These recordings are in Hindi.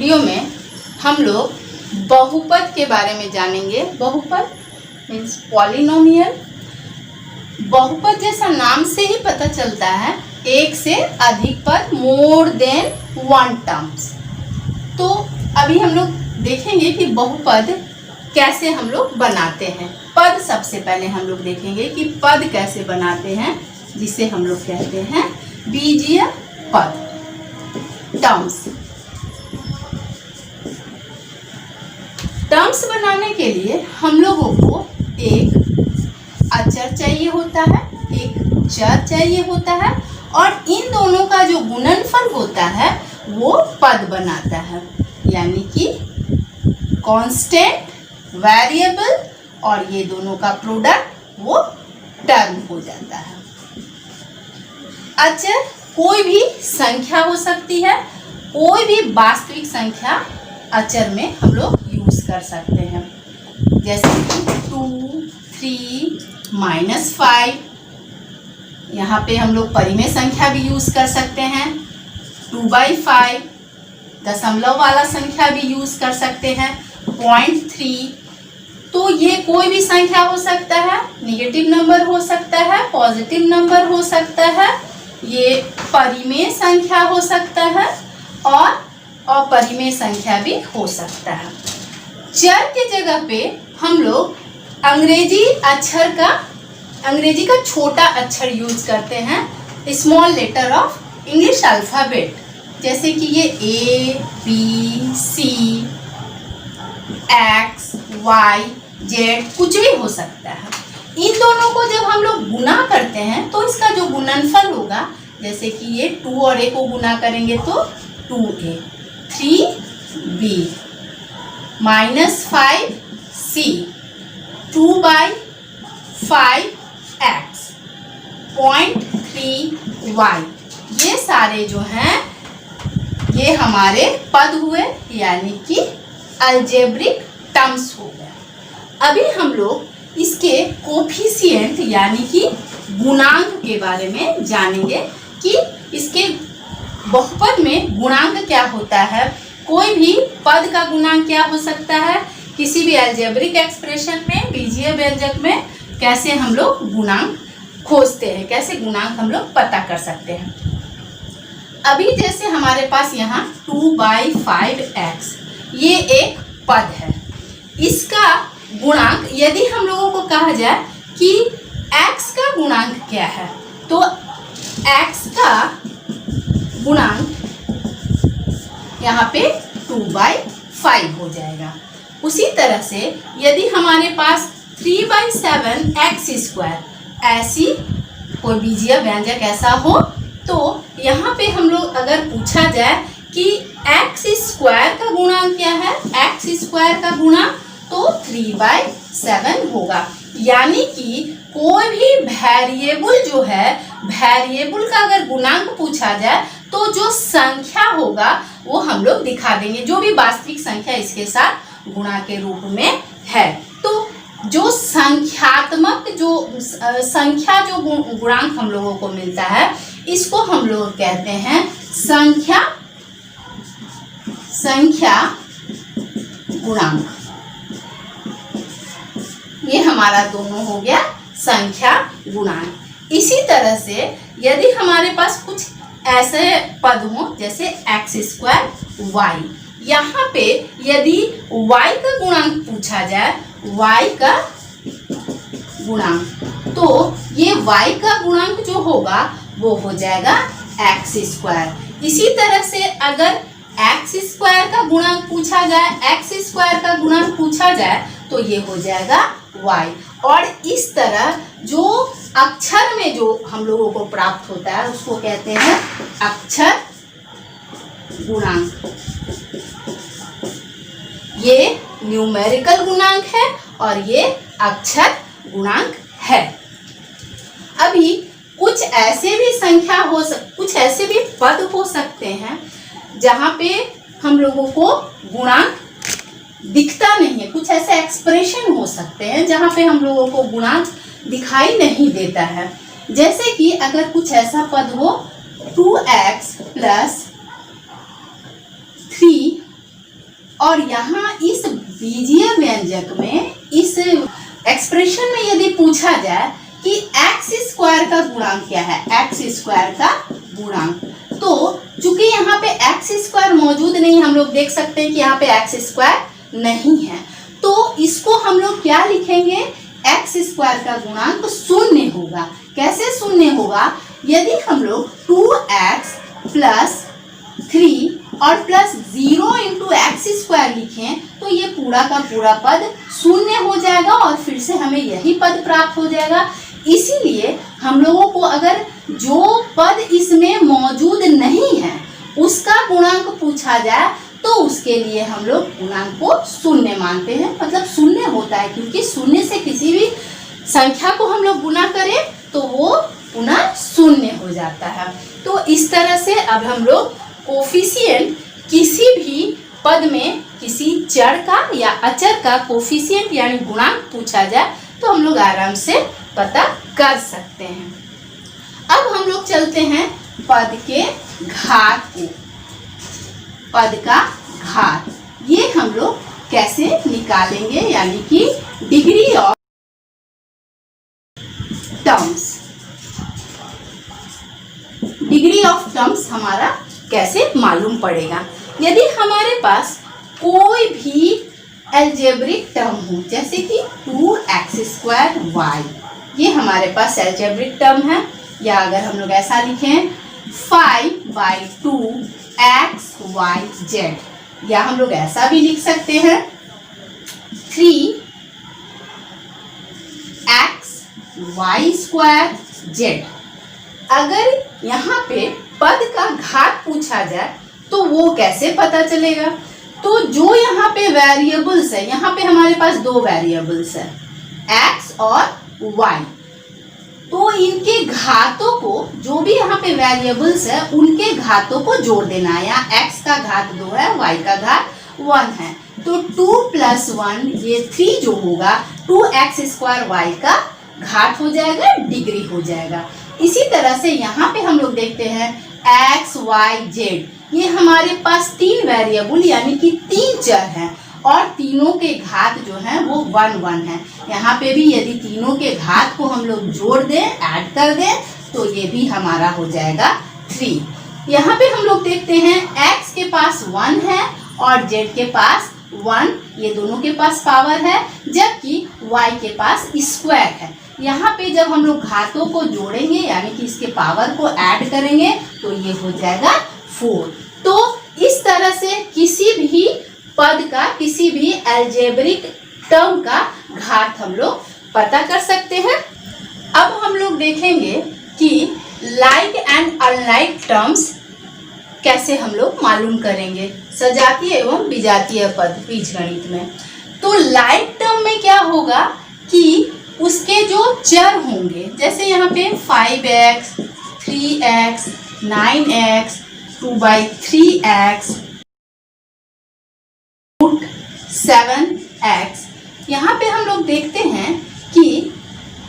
वीडियो में हम लोग बहुपद के बारे में जानेंगे। बहुपद मीन्स पॉलिनोमियल। बहुपद जैसा नाम से ही पता चलता है, एक से अधिक पद, मोर देन वन टर्म्स। तो अभी हम लोग देखेंगे कि बहुपद कैसे हम लोग बनाते हैं। पद सबसे पहले हम लोग देखेंगे कि पद कैसे बनाते हैं, जिसे हम लोग कहते हैं बीजीय पद, टर्म्स। टर्म्स बनाने के लिए हम लोगों को एक अचर चाहिए होता है, एक चर चाहिए होता है, और इन दोनों का जो गुणनफल होता है वो पद बनाता है। यानी कि कांस्टेंट, वेरिएबल और ये दोनों का प्रोडक्ट वो टर्म हो जाता है। अचर कोई भी संख्या हो सकती है, कोई भी वास्तविक संख्या अचर में हम लोग यूज कर सकते हैं, जैसे कि 2, 3, -5। यहाँ पे हम लोग परिमेय संख्या भी यूज कर सकते हैं, 2/5। दशमलव वाला संख्या भी यूज कर सकते हैं, 0.3। तो ये कोई भी संख्या हो सकता है, नेगेटिव नंबर हो सकता है, पॉजिटिव नंबर हो सकता है, ये परिमेय संख्या हो सकता है और अपरिमेय संख्या भी हो सकता है। चर के जगह पे हम लोग अंग्रेजी का छोटा अक्षर यूज करते हैं, small letter of English alphabet, जैसे कि ये A, B, C, X, Y, Z कुछ भी हो सकता है। इन दोनों को जब हम लोग गुना करते हैं तो इसका जो गुणनफल होगा, जैसे कि ये 2 और A को गुना करेंगे तो 2A, 3B, -5C, 2/5X, 0.3Y, ये सारे जो हैं ये हमारे पद हुए, यानी कि अलजेब्रिक टर्म्स हो गए। अभी हम लोग इसके कोफिशिएंट यानी कि गुणांक के बारे में जानेंगे कि इसके बहुपद में गुणांक क्या होता है। कोई भी पद का गुणांक क्या हो सकता है, किसी भी अलजेब्रिक एक्सप्रेशन में, बीजीय व्यंजक में कैसे हम लोग गुणांक खोजते हैं, कैसे गुणांक हम लोग पता कर सकते हैं। अभी जैसे हमारे पास यहाँ 2/5x ये एक पद है, इसका गुणांक यदि हम लोगों को कहा जाए कि x का गुणांक क्या है, तो x का गुणांक यहाँ पे 2/5 हो जाएगा। उसी तरह से यदि हमारे पास 3/7x², ऐसी कोई बीजीय व्यंजक ऐसा हो, तो यहाँ पे हम लोग अगर पूछा जाए कि x² का गुणांक क्या है, x² का गुणांक तो 3/7 होगा। यानी कि कोई भी वेरिएबल जो है, वेरिएबल का अगर गुणांक पूछा जाए तो जो संख्या होगा वो हम लोग दिखा देंगे, जो भी वास्तविक संख्या इसके साथ गुणा के रूप में है। तो जो संख्यात्मक संख्या जो गुणांक हम लोगों को मिलता है, इसको हम लोग कहते हैं संख्या गुणांक। ये हमारा दोनों हो गया संख्या गुणांक। इसी तरह से यदि हमारे पास कुछ ऐसे पद हों जैसे x²y, यहाँ पे यदि y का गुणांक पूछा जाए, y का गुणांक, तो ये y का गुणांक जो होगा वो हो जाएगा x²। इसी तरह से अगर x² का गुणांक पूछा जाए, x² का गुणांक पूछा जाए तो ये हो जाएगा y। और इस तरह जो अक्षर में जो हम लोगों को प्राप्त होता है उसको कहते हैं अक्षर गुणांक। ये न्यूमेरिकल गुणांक है और ये अक्षर गुणांक है। अभी कुछ ऐसे भी संख्या कुछ ऐसे भी पद हो सकते हैं जहाँ पे हम लोगों को गुणांक दिखता नहीं है। कुछ ऐसे एक्सप्रेशन हो सकते हैं जहाँ पे हम लोगों को गुणांक दिखाई नहीं देता है। जैसे कि अगर कुछ ऐसा पद हो 2x + 3 और यहाँ इस बीजीय व्यंजक में, इस एक्सप्रेशन में यदि पूछा जाए कि एक्स स्क्वायर का गुणांक क्या है, एक्स स्क्वायर का गुणांक, तो चूंकि यहाँ पे एक्स स्क्वायर मौजूद नहीं, हम लोग देख सकते हैं कि यहाँ पे एक्स स्क्वायर नहीं है, तो इसको हम लोग क्या लिखेंगे, एक्स स्क्वायर का गुणांक शून्य होगा। कैसे शून्य होगा, यदि हम लोग 2x प्लस 3 और प्लस 0 इंटू एक्स स्क्वायर लिखें तो ये पूरा का पूरा पद शून्य हो जाएगा और फिर से हमें यही पद प्राप्त हो जाएगा। इसीलिए हम लोगों को अगर जो पद इसमें मौजूद नहीं है उसका गुणांक पूछा जाए तो उसके लिए हम लोग गुणांक को शून्य मानते हैं, मतलब शून्य होता है, क्योंकि शून्य से किसी भी संख्या को हम लोग गुना करें तो वो पुनः शून्य हो जाता है। तो इस तरह से अब हम लोग कोफिशिएंट, किसी भी पद में किसी चर का या अचर का कोफिशिएंट यानी गुणांक पूछा जाए तो हम लोग आराम से पता कर सकते हैं। अब हम लोग चलते हैं पद के घात को। पद का घात ये हम लोग कैसे निकालेंगे, यानी कि degree of terms. Degree of terms हमारा कैसे मालूम पड़ेगा, यदि हमारे पास कोई भी अलजेब्रिक टर्म हो, जैसे कि 2x²y, ये हमारे पास अलजेब्रिक टर्म है, या अगर हम लोग ऐसा लिखें 5/2xyz, या हम लोग ऐसा भी लिख सकते हैं 3xy²z। अगर यहाँ पे पद का घात पूछा जाए तो वो कैसे पता चलेगा, तो जो यहाँ पे वेरिएबल्स है, यहाँ पे हमारे पास दो वेरिएबल्स है x और y, तो इनके घातों को, जो भी यहाँ पे वेरिएबल्स है उनके घातों को जोड़ देना है। यहाँ x का घात 2 है, y का घात 1 है, तो 2 + 1 ये 3 जो होगा 2x² y का घात हो जाएगा, डिग्री हो जाएगा। इसी तरह से यहाँ पे हम लोग देखते हैं x y z, ये हमारे पास 3 वेरिएबल यानी कि 3 चर हैं और तीनों के घात जो हैं वो 1 1 है। यहाँ पे भी यदि तीनों के घात को हम लोग जोड़ दें, ऐड कर दें, तो ये भी हमारा हो जाएगा 3। यहाँ पे हम लोग देखते हैं x के पास 1 है और z के पास 1, ये दोनों के पास पावर है, जबकि y के पास स्क्वायर है। यहाँ पे जब हम लोग घातों को जोड़ेंगे यानी कि इसके पावर को ऐड करेंगे तो ये हो जाएगा 4। तो इस तरह से किसी भी पद का, किसी भी अलजेब्रिक टर्म का घात हम लोग पता कर सकते हैं। अब हम लोग देखेंगे कि लाइक एंड अनलाइक टर्म्स कैसे हम लोग मालूम करेंगे सजातीय एवं विजातीय पद बीजगणित में। तो लाइक टर्म में क्या होगा कि उसके जो चर होंगे, जैसे यहाँ पे 5x, 3x, 9x, 2/3x, 7x, यहाँ पे हम लोग देखते हैं कि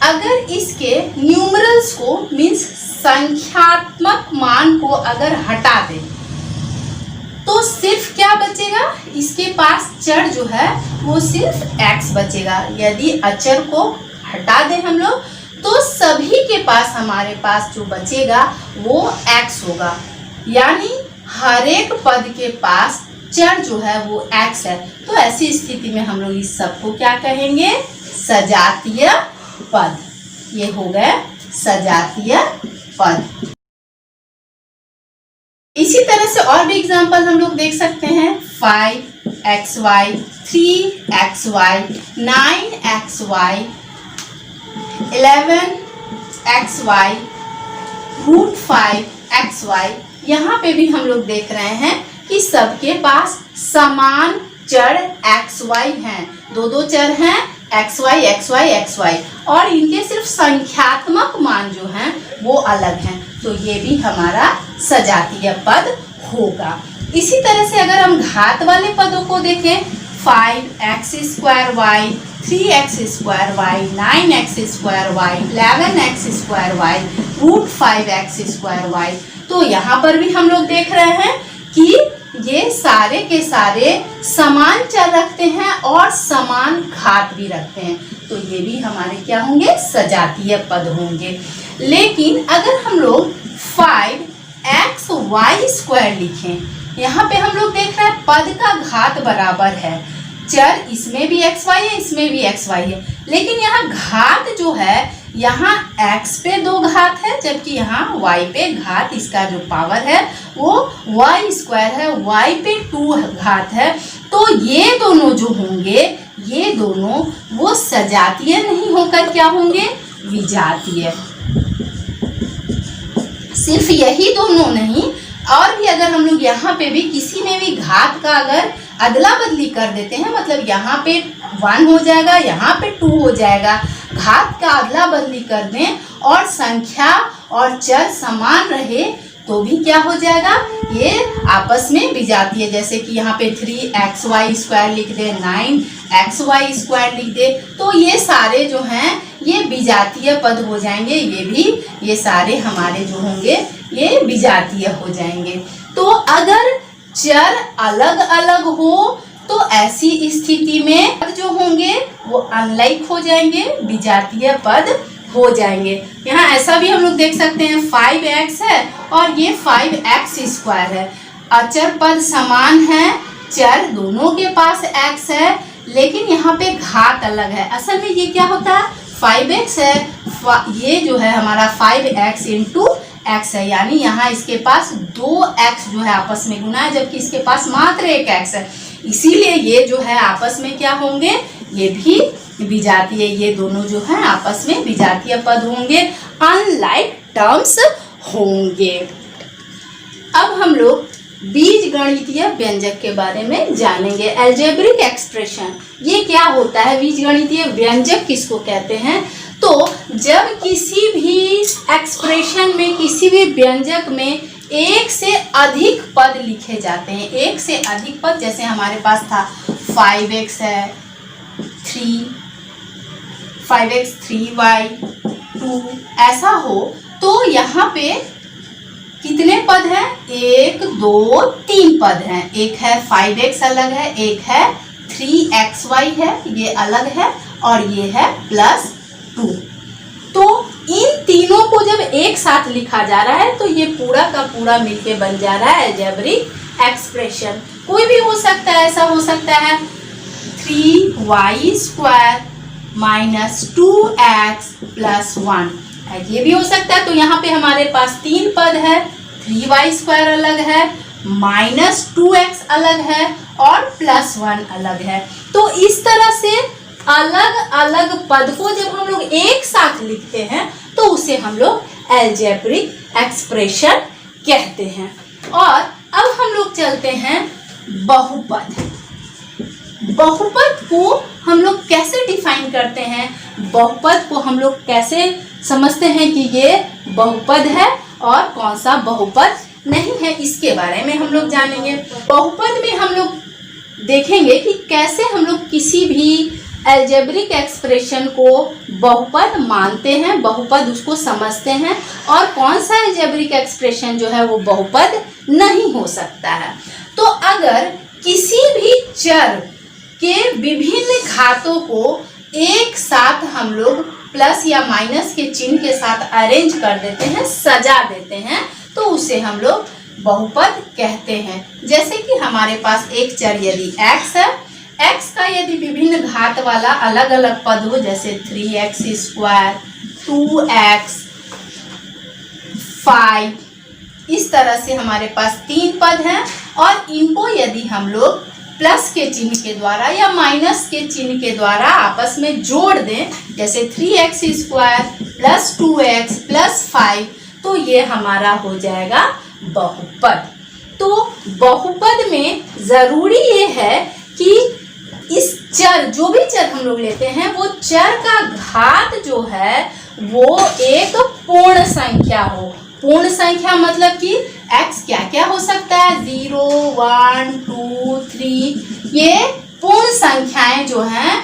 अगर इसके न्यूमरल्स को, मीन्स संख्यात्मक मान को अगर हटा दें तो सिर्फ क्या बचेगा, इसके पास चर जो है वो सिर्फ x बचेगा। यदि अचर को हटा दें हम लोग तो सभी के पास, हमारे पास जो बचेगा वो x होगा, यानी हर एक पद के पास चर जो है वो x है। तो ऐसी स्थिति में हम लोग इस सब को क्या कहेंगे, सजातीय पद। ये हो गए सजातीय पद। इसी तरह से और भी एग्जांपल हम लोग देख सकते हैं 5xy, 3xy, 9xy, 11xy, √5xy। यहाँ पे भी हम लोग देख रहे हैं कि सबके पास समान चर xy हैं, दो चर हैं xy, xy, xy, और इनके सिर्फ संख्यात्मक मान जो हैं वो अलग हैं। तो ये भी हमारा सजातीय पद होगा। इसी तरह से अगर हम घात वाले पदों को देखें 5x²y, 3x²y, 9x²y, 11x²y, √5x²y, तो यहाँ पर भी हम लोग देख रहे हैं कि ये सारे के सारे समान चर रखते हैं और समान घात भी रखते हैं, तो ये भी हमारे क्या होंगे, सजातीय पद होंगे। लेकिन अगर हम लोग 5xy² लिखें, यहाँ पे हम लोग देख रहे हैं पद का घात बराबर है, चर इसमें भी xy है, इसमें भी xy है, लेकिन यहाँ घात जो है, यहाँ x पे 2 घात है, जबकि यहाँ y पे घात, इसका जो पावर है वो y² है, y पे 2 घात है। तो ये दोनों जो होंगे, ये दोनों वो सजातीय नहीं होकर क्या होंगे, विजातीय। सिर्फ यही दोनों नहीं, और भी अगर हम लोग यहाँ पे भी किसी में भी घात का अगर अदला बदली कर देते हैं, मतलब यहाँ पे 1 हो जाएगा, यहाँ पे 2 हो जाएगा, घात का अदला बदली कर दें और संख्या और चर समान रहे तो भी क्या हो जाएगा, ये आपस में विजातीय। जैसे कि यहाँ पे 3xy² लिख दे, 9xy² लिख दे, तो ये सारे जो हैं ये विजातीय पद हो जाएंगे, ये सारे हमारे जो होंगे ये विजातीय हो जाएंगे। तो अगर चर अलग अलग हो तो ऐसी स्थिति में पद जो होंगे वो अनलाइक हो जाएंगे, विजातीय पद हो जाएंगे। यहाँ ऐसा भी हम लोग देख सकते हैं, 5x है और ये 5x² है, अचर पद समान है, चर दोनों के पास x है, लेकिन यहाँ पे घात अलग है। असल में ये क्या होता है, 5x है, ये जो है हमारा 5x × x है, यानी यहाँ इसके पास 2x जो है आपस में गुना है, जबकि इसके पास मात्र 1x है, इसीलिए ये जो है आपस में क्या होंगे, ये भी विजातीय, ये दोनों जो हैं आपस में विजातीय पद होंगे, अनलाइक टर्म्स होंगे। अब हम लोग बीजगणितीय व्यंजक के बारे में जानेंगे, अलजेब्रिक एक्सप्रेशन। ये क्या होता है, बीजगणितीय व्यंजक किसको कहते हैं? तो जब किसी भी एक्सप्रेशन में, किसी भी व्यंजक में एक से अधिक पद लिखे जाते हैं, एक से अधिक पद, जैसे हमारे पास था 5x है, 5x 3y 2 ऐसा हो, तो यहाँ पे कितने पद हैं, 1 2 3 पद हैं। एक है 5x अलग है, एक है 3xy है, ये अलग है, और ये है +2। तो इन तीनों को जब एक साथ लिखा जा रहा है तो ये पूरा का पूरा मिलके बन जा रहा है अलजेब्रिक एक्सप्रेशन। कोई भी हो सकता है, ऐसा हो सकता है 3y² - 2x + 1, ये भी हो सकता है। तो यहाँ पे हमारे पास 3 पद है, 3y² अलग है, -2x अलग है और +1 अलग है। तो इस तरह से अलग अलग पद को जब हम लोग एक साथ लिखते हैं तो उसे हम लोग अलजेब्रिक एक्सप्रेशन कहते हैं। और अब हम लोग चलते हैं बहुपद। बहुपद को हम लोग कैसे डिफाइन करते हैं, बहुपद को हम लोग कैसे समझते हैं कि ये बहुपद है और कौन सा बहुपद नहीं है, इसके बारे में हम लोग जानेंगे। बहुपद में हम लोग देखेंगे कि कैसे हम लोग किसी भी अलजेब्रिक एक्सप्रेशन को बहुपद मानते हैं, बहुपद उसको समझते हैं, और कौन सा अलजेब्रिक एक्सप्रेशन जो है वो बहुपद नहीं हो सकता है। तो अगर किसी भी चर के विभिन्न घातों को एक साथ हम लोग प्लस या माइनस के चिन्ह के साथ अरेंज कर देते हैं, सजा देते हैं, तो उसे हम लोग बहुपद कहते हैं। जैसे कि हमारे पास एक चर यदि x है, x का यदि विभिन्न घात वाला अलग अलग पद हो, जैसे 3x², 2x, 5, इस तरह से हमारे पास 3 पद हैं, और इनको यदि हम लोग प्लस के चिन्ह के द्वारा या माइनस के चिन्ह के द्वारा आपस में जोड़ दें, जैसे 3x² + 2x + 5, तो ये हमारा हो जाएगा बहुपद। तो बहुपद में ज़रूरी ये है कि इस चर, जो भी चर हम लोग लेते हैं, वो चर का घात जो है वो एक पूर्ण संख्या हो। पूर्ण संख्या मतलब कि x क्या क्या हो सकता है, 0 1 2 3, ये पूर्ण संख्याएं जो हैं,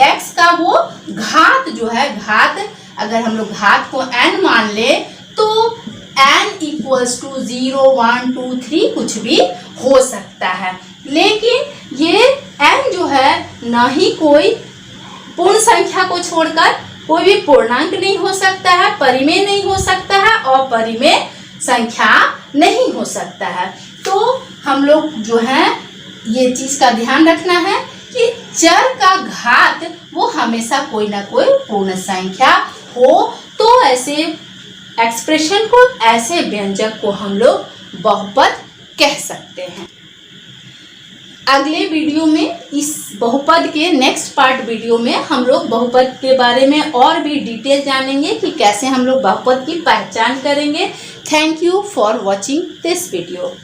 x का वो घात जो है, घात अगर हम लोग घात को n मान ले तो n इक्वल्स टू 0, 1, 2, 3 कुछ भी हो सकता है। लेकिन ये n जो है ना ही कोई पूर्ण संख्या को छोड़कर कोई भी पूर्णांक नहीं हो सकता है, परिमेय नहीं हो सकता है और परिमेय संख्या नहीं हो सकता है। तो हम लोग जो है ये चीज का ध्यान रखना है कि चर का घात वो हमेशा कोई ना कोई पूर्ण संख्या हो, तो ऐसे एक्सप्रेशन को, ऐसे व्यंजक को हम लोग बहुपद कह सकते हैं। अगले वीडियो में इस बहुपद के नेक्स्ट पार्ट वीडियो में हम लोग बहुपद के बारे में और भी डिटेल जानेंगे कि कैसे हम लोग बहुपद की पहचान करेंगे। Thank you for watching this video.